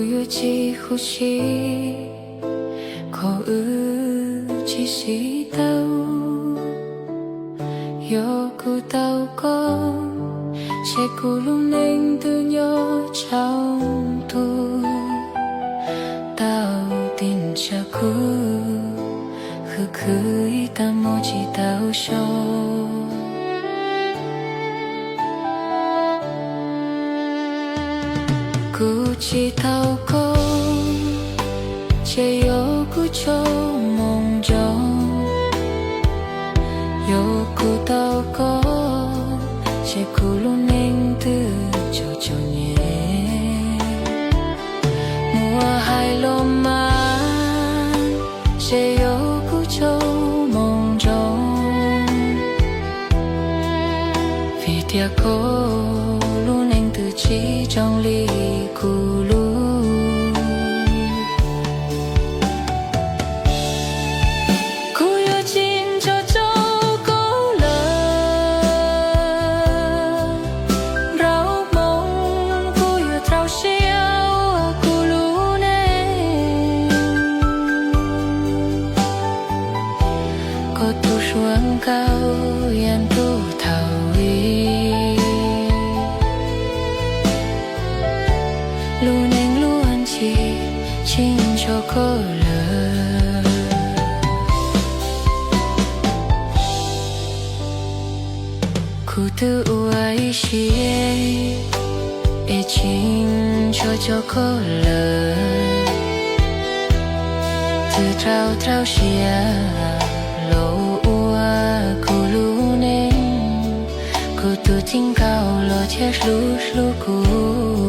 kuyojihoshi ko uchi tao yo ku tao có sẽ ku lung ninh từ nhỏ trong tôi tao tin cho ku khứ khứ ta mô chỉ tao cho ku chỉ tao có chỉ yo ku cho mong giông yo ku tao có chỉ ku luôn nên từ cho nhẹ mùa hai lo man chỉ yo ku cho mong giông vì tia có luôn nên từ chỉ trong ly ku lu cao yên tu thảo y luôn anh luôn chỉ chính cho cô lỡ khu tư uai chi e chính cho cô lỡ từ trao trao xia lâu tu tin cao lo che lu cu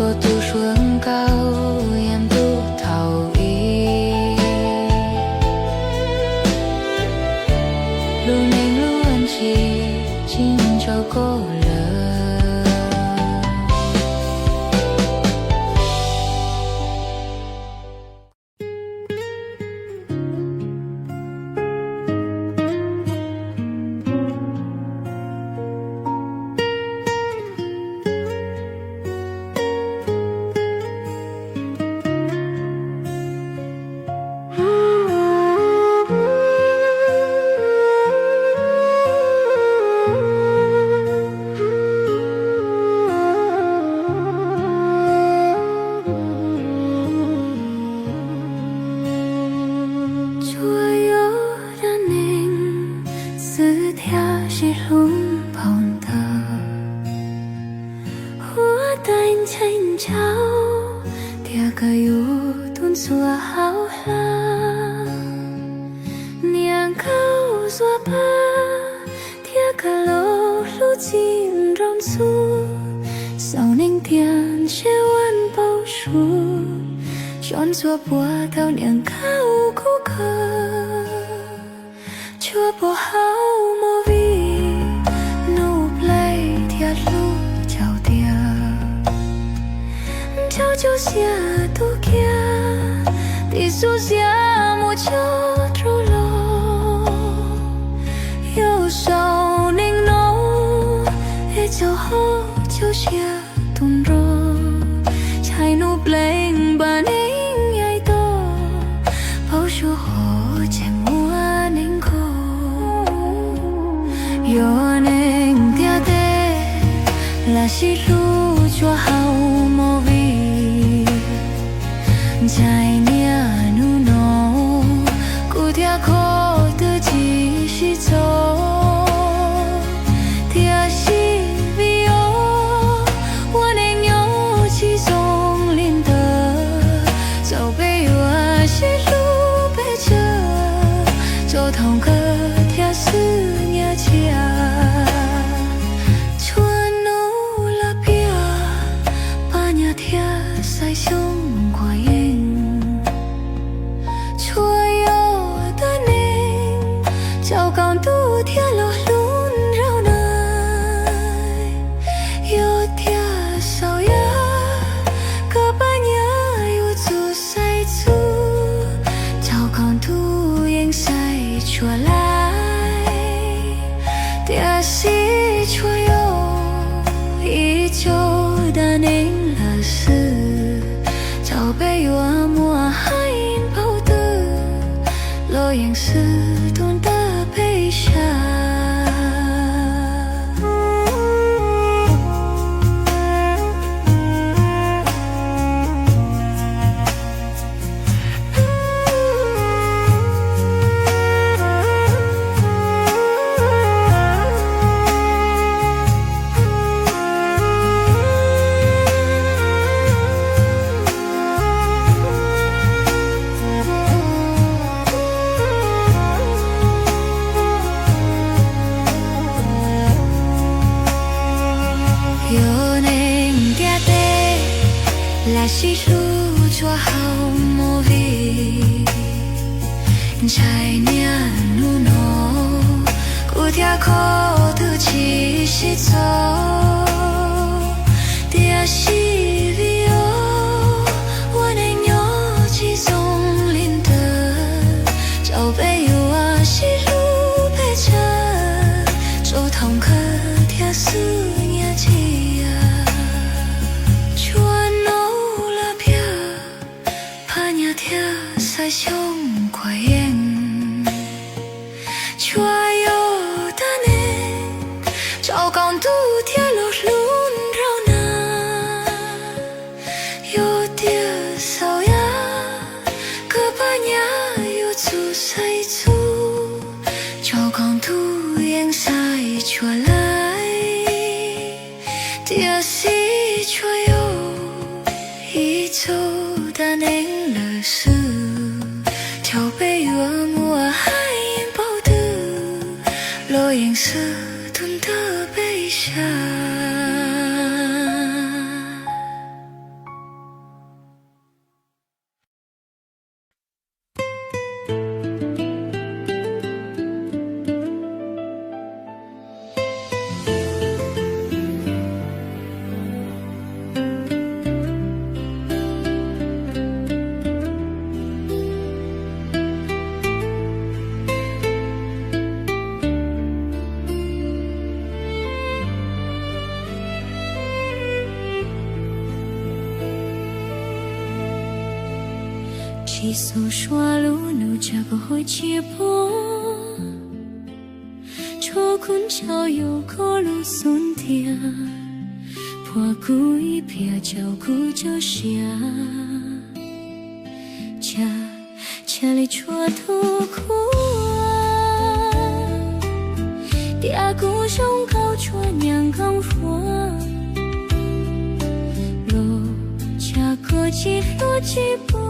có tu xuống cao em tu thảo y luôn anh luôn chỉ chính cho cô lỡ kayu tun sua hao la niang kau sua pa tia kalau lu chin rom su sau ninh tiền treo ăn bao su chọn sua bùa theo niang kau cố cờ chua bùa hao mô vi no play thiệt lu chào tia chào chào xia tu kia thì su xia một chút trôi lo yêu sầu ninh nấu hết cho ho cho xia tuôn ro trái nụ bling bà ninh ai to bao su ho chạy mua ninh khô yo ninh tia tê là si lu cho hao mô vi trái nia nu 出来，但是却又依旧的凝了丝，早被我抹黑跑的落英似顿的悲伤。来细数做好魔力，才年努诺，古条口的气息走，dia si vio， 我能有几种林的，早被我吸入被着，走通可条思念起呀。在胸快眼，却有的呢，照光度天路轮绕呢，有点骚呀，可把呀有出谁出，照光度眼晒出来，点是却有一周的凝了事。桥被我抹海包的落英似顿的悲伤。一艘刷路路这个会接驳，坐困桥有个路松点，破故一撇照顾就下，家里戳头哭啊，爹姑上高桌娘刚说，路家过几路几波。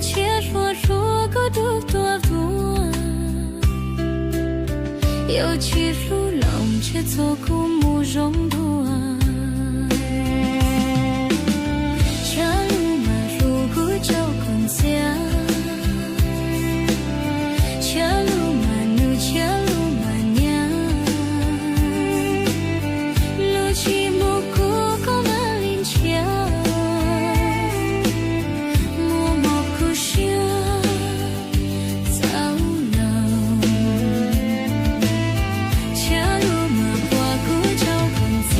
且说说个多多多，有几路浪且走过慕容多啊，家路马路不叫困家，家路马路家路马娘，路起木过高马林桥。家路马花古照困家。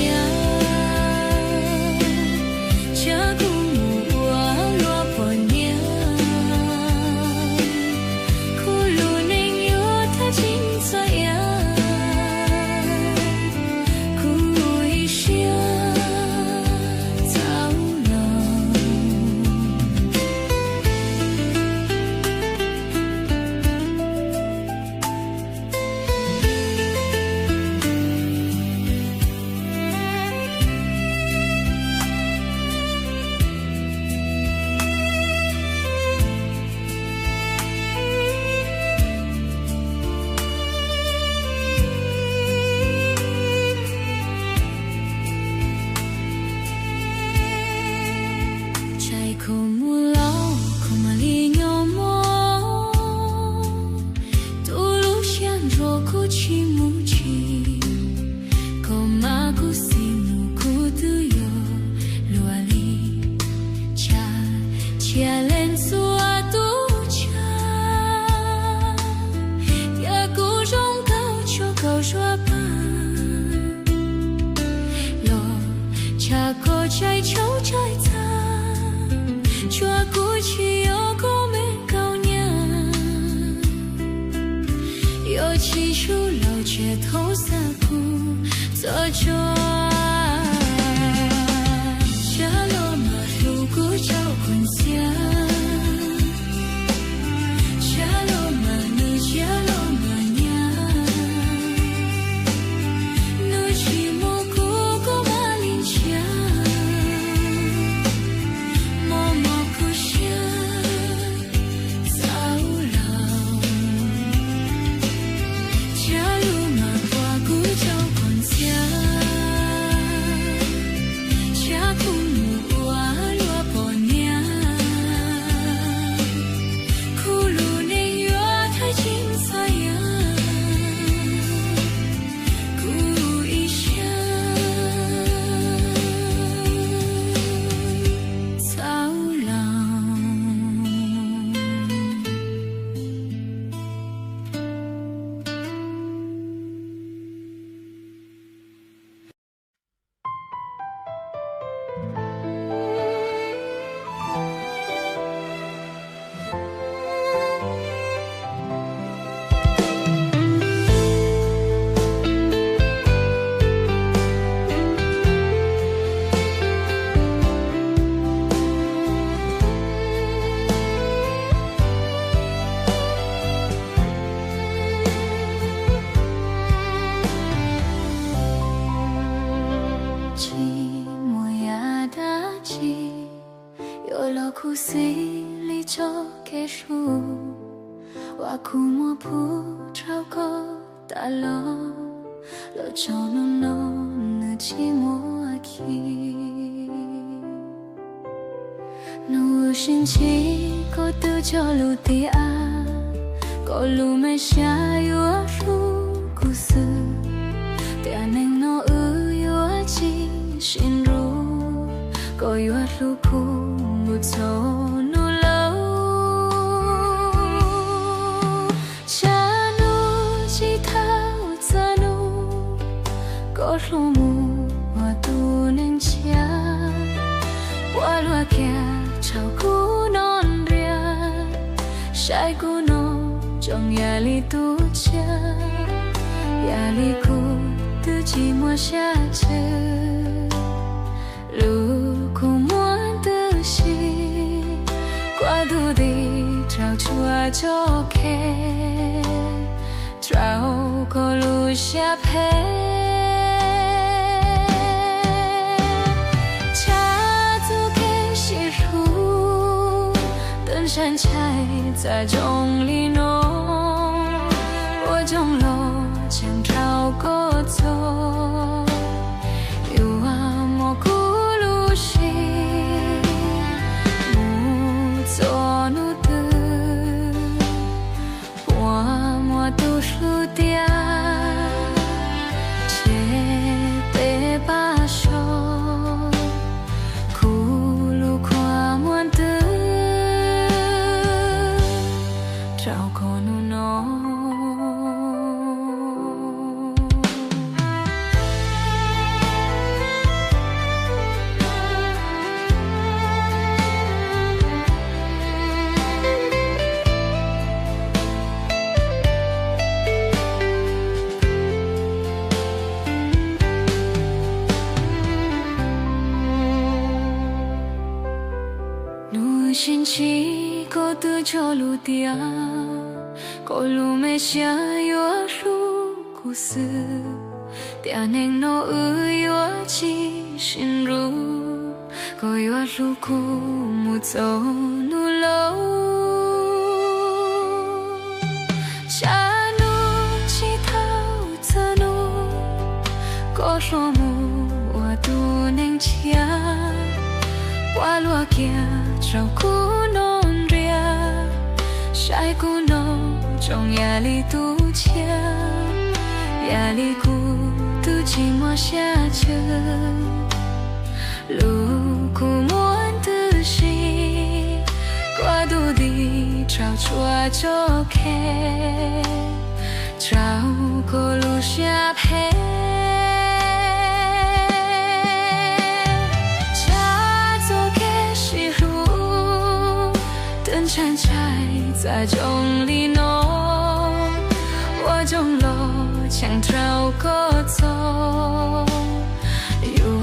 街头散步，做着下落马路古桥困下，下落马路下落马娘，路去莫古古马林家，默默故乡早老，家路马挂古桥困下，家父母哇罗婆娘，苦路内月太精彩呀，苦一下早老。寂寞呀大寂，有了苦心里就结束。我苦莫不超过大楼，了就能那寂寞去。努心情过得就路的啊，过路没下有啊路故事，点能no有啊记心如，过有啊路苦不走努路，家努吉他在努，过路木我都能家，我路家超古non ria，晒古non trong nhà里度假，压力苦的寂寞下着，路苦莫的心，挂肚的找出啊就开，找个路下陪。山柴在中里弄，我中路将朝过走，有啊莫古路西，木做努的，我莫读书的，切被把手，苦路跨莫的。找过努诺。努心情过得就路的啊。过路没下有路故事，点能no有记心如，过有路苦木走努路，家努吉他则努，过路木我都能家，我路家照顾non ria，晒顾non。trong nhà里度假，压力苦都寂寞下着，路苦莫的心，挂肚的找出啊就开，找个路下陪。家做给西路，灯闪柴在中里弄。trong lo chẳng trao có gió yêu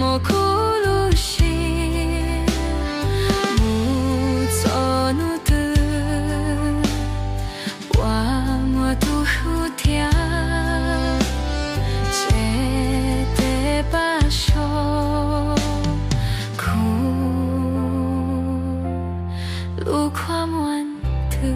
một khu lu xì mù gió nu tư qua mùa thu hưu thia che te ba sho khu lu khoa muôn thư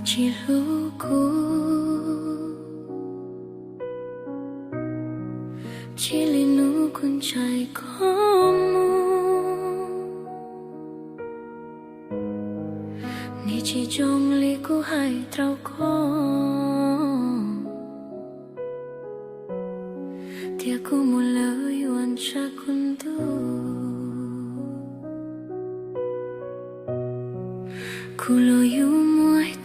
chỉ lu cu chỉ li nu con trai có mu ni chỉ trong li cu hai trao có tia cu một lời oan cha con tu cu lo yu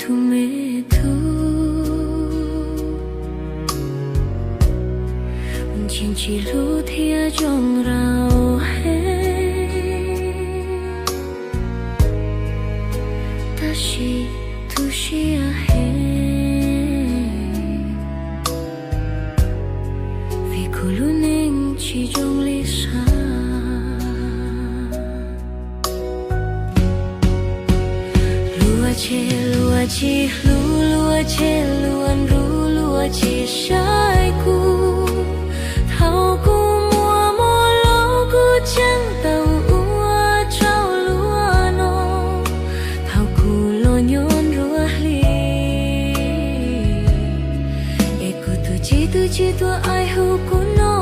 tu me tu chính chỉ lu thia trong rau hết ta chỉ tu chỉ hết vì cô lu nên chỉ trong lý sa lúa chỉ lúa che luôn ru lúa chỉ sai cu thao cu mùa mùa lúa cu chẳng tàu ua trao lúa nô thao cu lo nhon rúa li e cu tu chỉ tu ai hu cu nô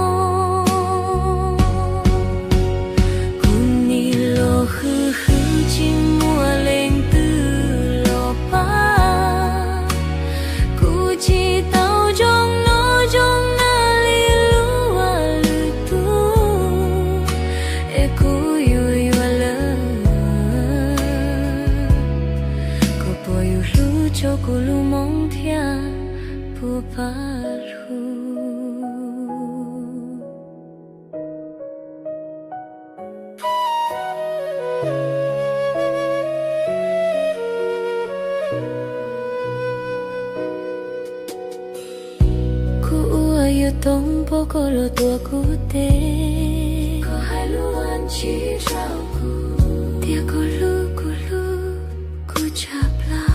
cu ni lo khư khư chỉ mùa lên chỉ tao trong nó trong na li lúa lư tu e cu yu la co po yu lu cho cu lu mong thia pu pa lu yêu tông bố cô lo tua cú tê có hai luôn chỉ trao cú tia cô lu cu chap la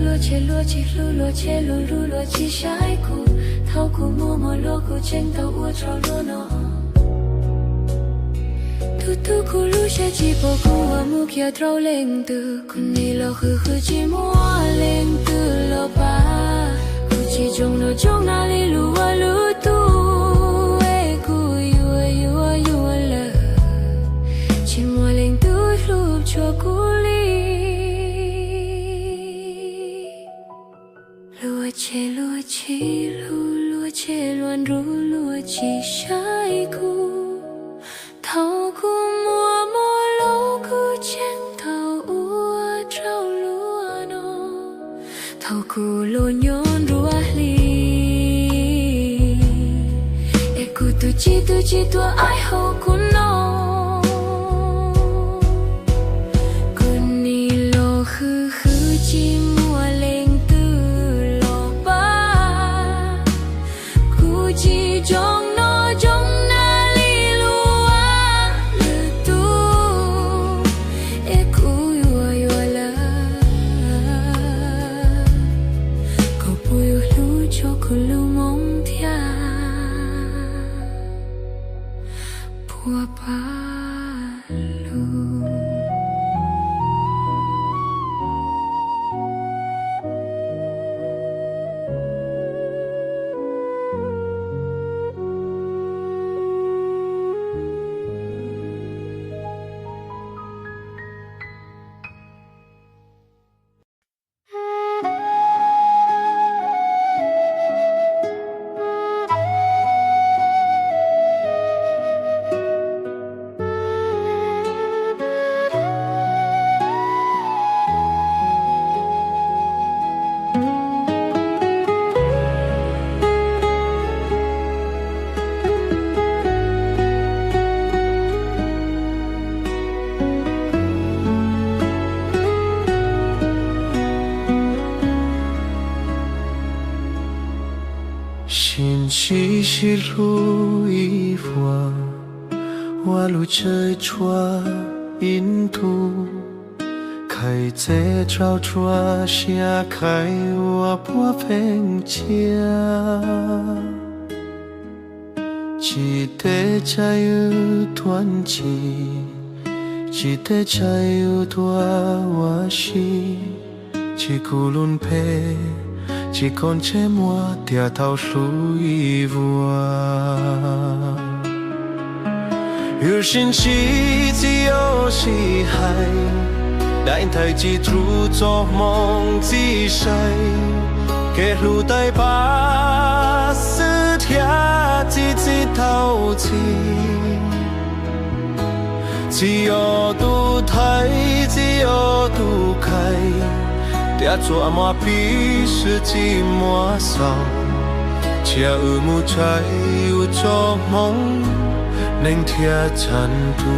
lo che lu chỉ sai cú thao cú mua lo cú chen tao ua trao lo nó tu cu lu sẽ chỉ bỏ cu à mu kia trao lên từ con đi lo khư chỉ mua lên từ lo ba cu chỉ trong na li lu tu e cu yu la chỉ mua lên từ lu cho cu li lúa che luôn ru lúa chỉ sai cu thao cu mùa mùa lúa cu chẳng thao ua trao lúa nô thao cu lo nhon rúa li e cu tu chỉ tu ai hậu cu nô cu ni lo khư chỉ mùa lên từ lo ba cu chỉ trong nó trong lu mong thia pua pa lu 息是路一fois，我路追抓印度，开在找抓下开我不平家，只得在有团结，只得在有多我心，只顾轮陪。chỉ còn che mua tia tàu suy vua yêu xin chỉ yêu si hay đại thay chỉ tru cho mong chỉ say kể lu tay ba sự thia chỉ tàu chỉ yêu tu thấy chỉ yêu tu khai tia chua mà pi sự chỉ mua sao chia ư mu trái ư cho mong nên thia chân tu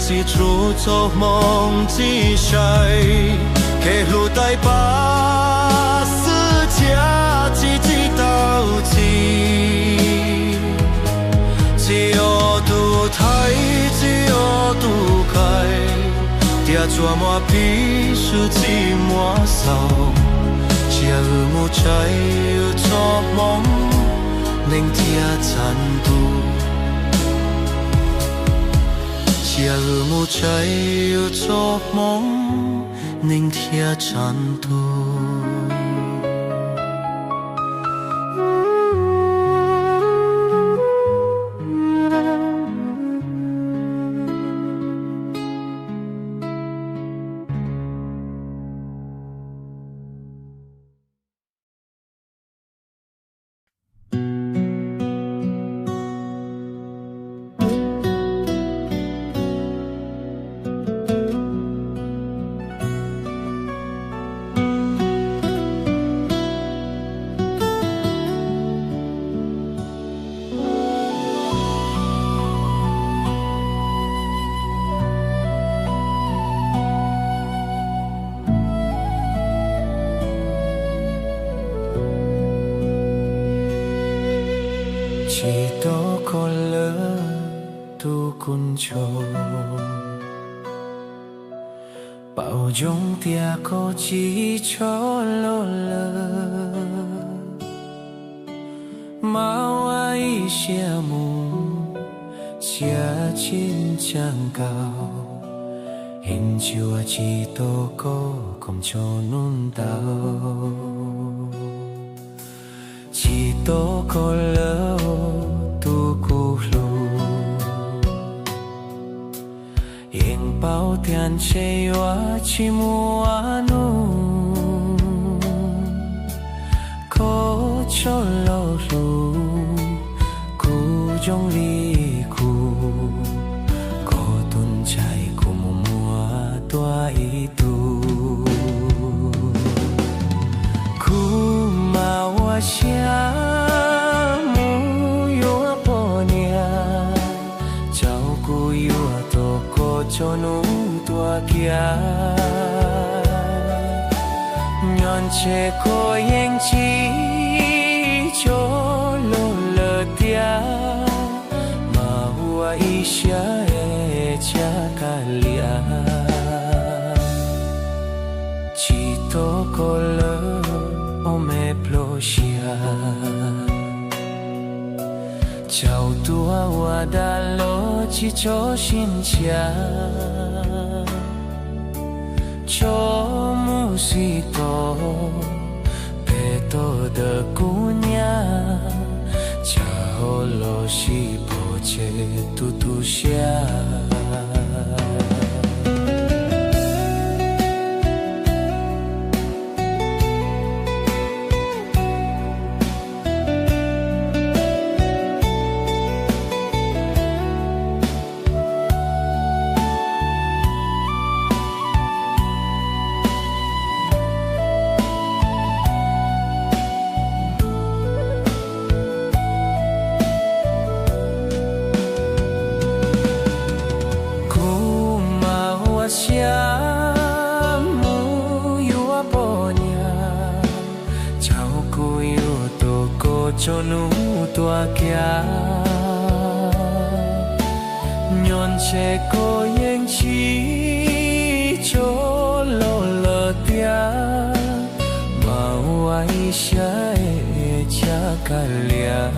chỉ tru cho mong chỉ say kể lu tay ba sự chia chỉ tao chỉ ô tu thấy chỉ ô tu khai tia chua mua pi sự chỉ mua sao chia mu trái cho mong nên tia chân tu chia mu trái cho mong nên thia chân tu bao dung tia cô chỉ cho lô lơ mau ai xia mù chia chín chẳng cao hình chùa chỉ tô cô cùng cho nun tao chỉ tô cô lơ tu cu lu bao tiền chơi wa chỉ mua nu có cho lâu lu cu trong ly cu có tuần chạy cu mua tua ý tu cu mà wa xia mu yo po nia chào cu yo to ko cho nu tua kia nhon che ko yang chi cho 下的这个俩，几多个了我没落下。角度啊，我的逻辑就心切，就木西多，北多的姑娘，恰好罗西波切嘟嘟下。cho nu tua kia nhon che ko yen chi cho lo lo tia ma wai sha e cha kalia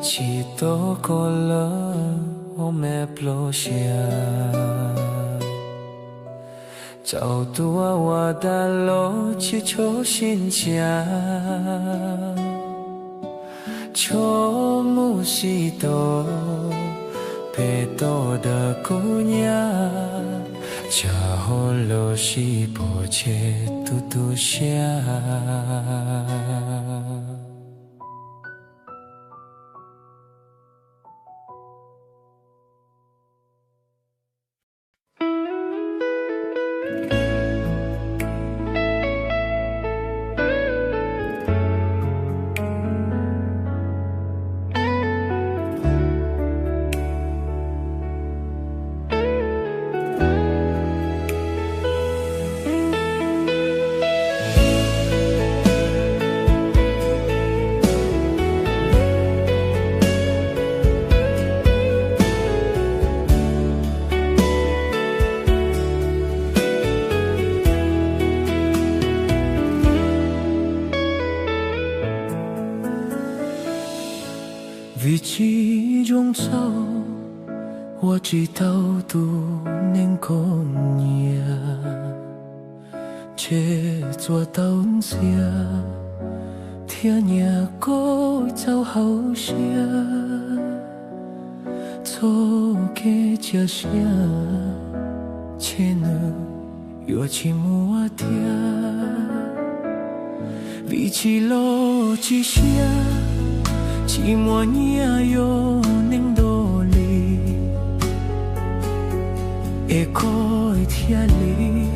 chi to ko lo o me plo sha找度啊，我的路去求新家，求木西多，北多的姑娘，恰好路西波切嘟嘟下。与其中走，我知道都能够念，且做到下，听你歌走好些，做给家乡，且能有起莫听，为起路之下。寂寞你有能多里，会可天里，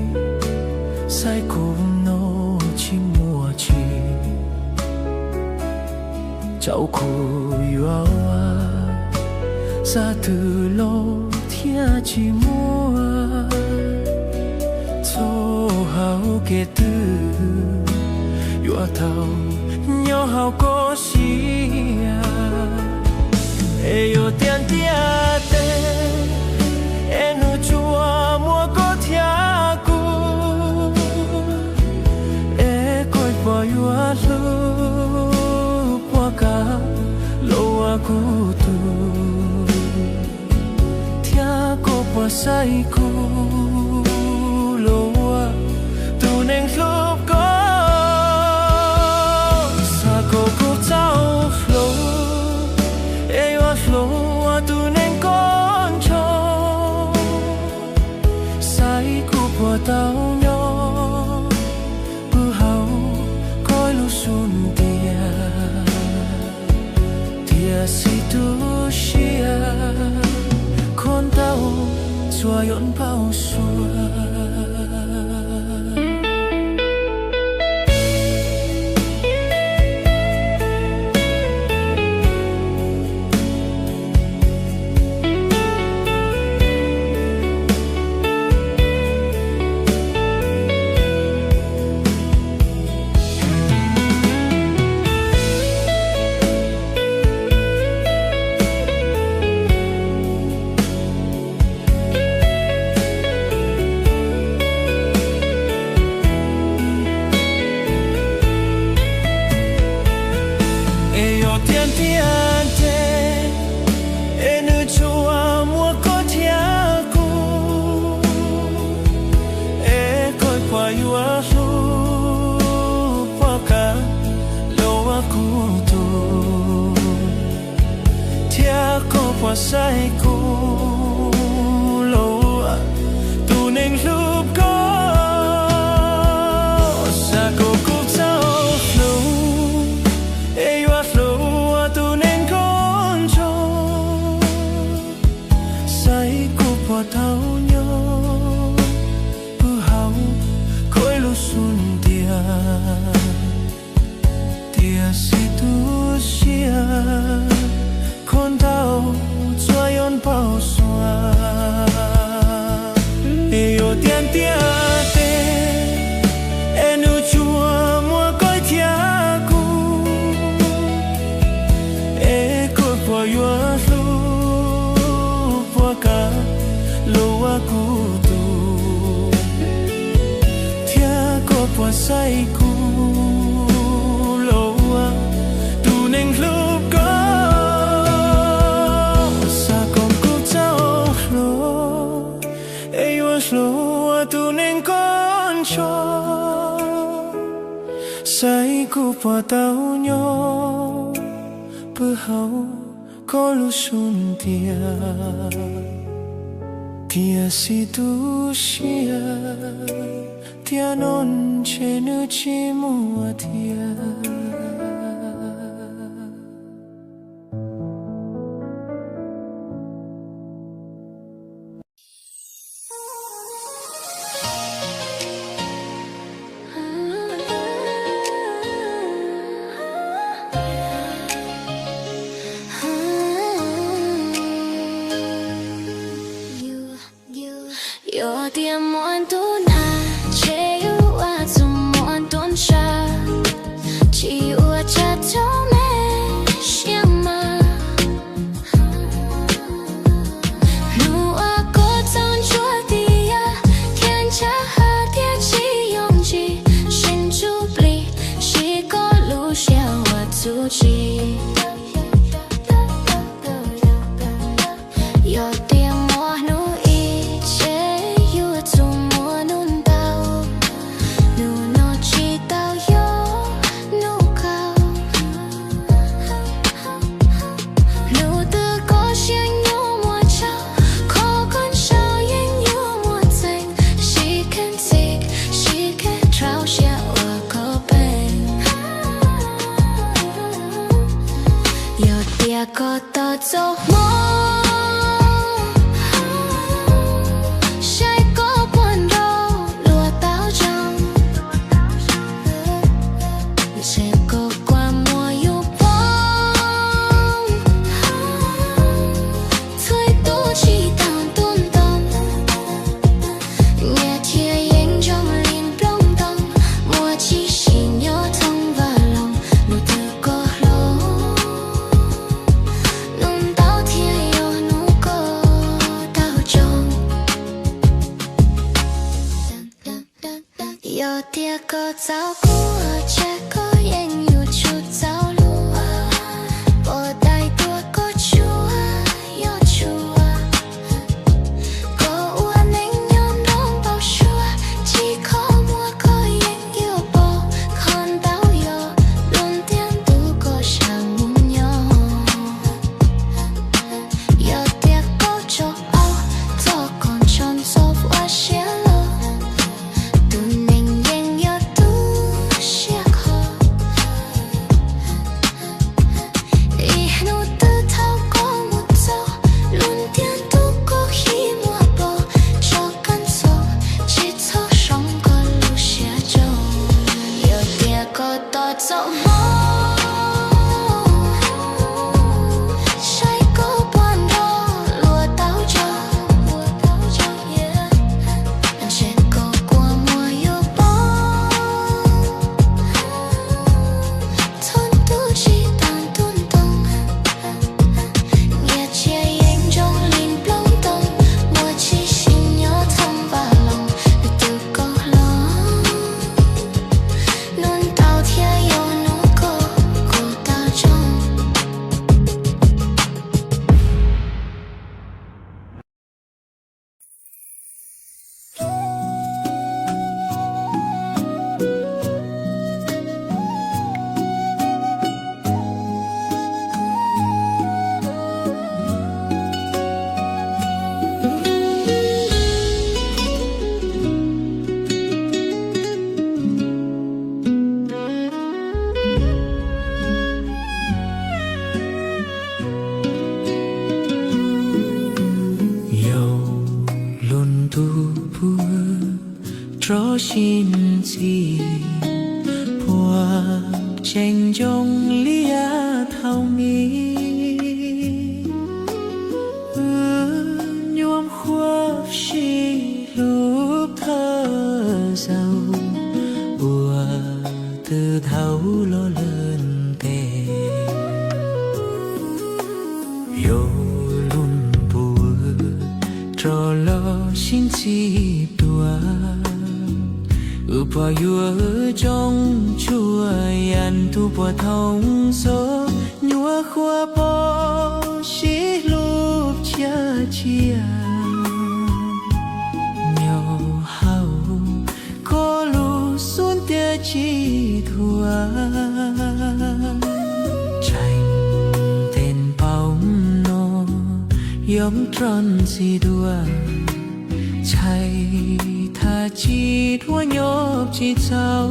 塞古诺寂寞去，照顾有啊，萨图罗天寂寞啊，做好给的，有头有好过西。会有点点的，会努做莫个听过，会过过有啊路，过个路啊孤独，听过过塞过路啊，都能路过，啥个个走路。flow a tu nen concho sai ku po tao nyo bu hao koi lu sun dia si tu shia con tao chua yon bao xua yua lu waka loa kutu tia ko pa sai ku loa tu ning lup ko sa ko ku sao lu e yua lu tu ning con cho sai ku pa tao nhớ bư hao khối lu sun tia tia si tu sia con tao cho yon bao xoa yêu tiền tia te enu chua mua coi thia cu e coi po yo lu po ca lo wa cu tu thia co po sai cu lo wa tu ning lu lo tu nên con cho say cu pa tao nhau bơ hao có lu sun tia tia si tu sia tia non che nu chi mua tia Yo te amo en tu na, che u a tu mo en tu cha, chi u a cha to me xiama, nu a ko ton chua tia, thiên cha ha tia chi yong chi, xin chu bli, chi ko lu xiao a tu chi. Yo te amo nu có tao cho mơ sai có buồn đau lùa tao trong sẽ có qua mùa yêu bóng thôi tu chỉ tao tôn tâm nghe chia anh trong liền plong tông mùa chỉ xin nhớ thông và lòng nụ từ có lâu yo tia có giáo của cha có anh yêu chút giáo lúa bỏ tay tua có chúa yo chúa có uan anh nhon đông bao chúa chỉ có mua có anh yêu bỏ con tao yo luôn tiếng tu có sang muốn nhau yo tia có cho ao cho con tròn sâu qua xé lo tu nên thiên yêu nụ rõ xin gì bùa tranh trong lia thao mi nhuộm khoa xì lúc thơ giàu bùa từ thấu lo lớn tề yo luôn bùa cho lo xin chi đùa bùa yua trong chùa yan tu bùa thông số nhua khoa po xí lúc cha chia nhau hao có lu xuân tia chi thua tranh tên bao nô yếm tròn gì đùa chạy tha chi thua nhóc chi cháu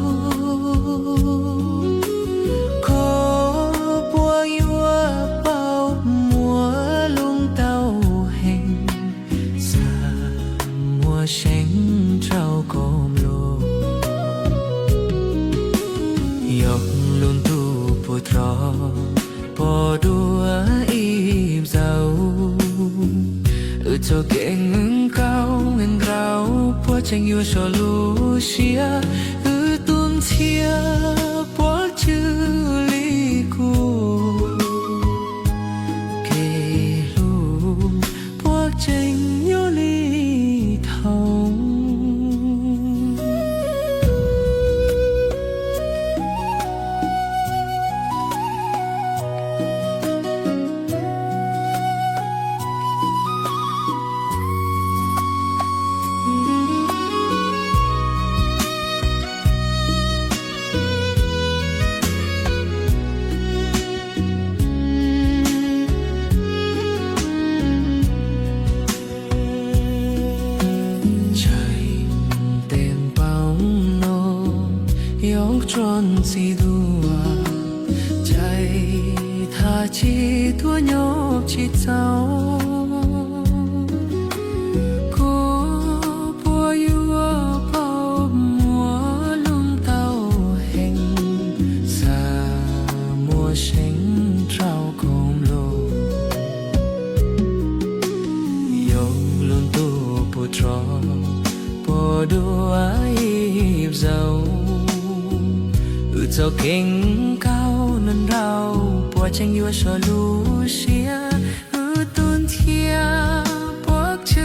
có bùa yua bao mùa lung tàu hình xa mùa xanh trao cồm lô yóc luôn tu bùa trò bò đua im giàu cho keng cao ngân rau bùa tranh yêu cho Lucia tuôn chia bùa chữ ly cu kề lu bùa tranh yêu ly thâu yóc tròn gì đùa chạy tha chi thua nhóc chi cháu có bùa yua bao mùa lung tàu hình xa mùa xanh trao cồm lô yóc luôn tu bùa trò bùa đua ip giàu cho keng cao nên rau bùa tranh yêu cho Lucia tuôn thia bóc chữ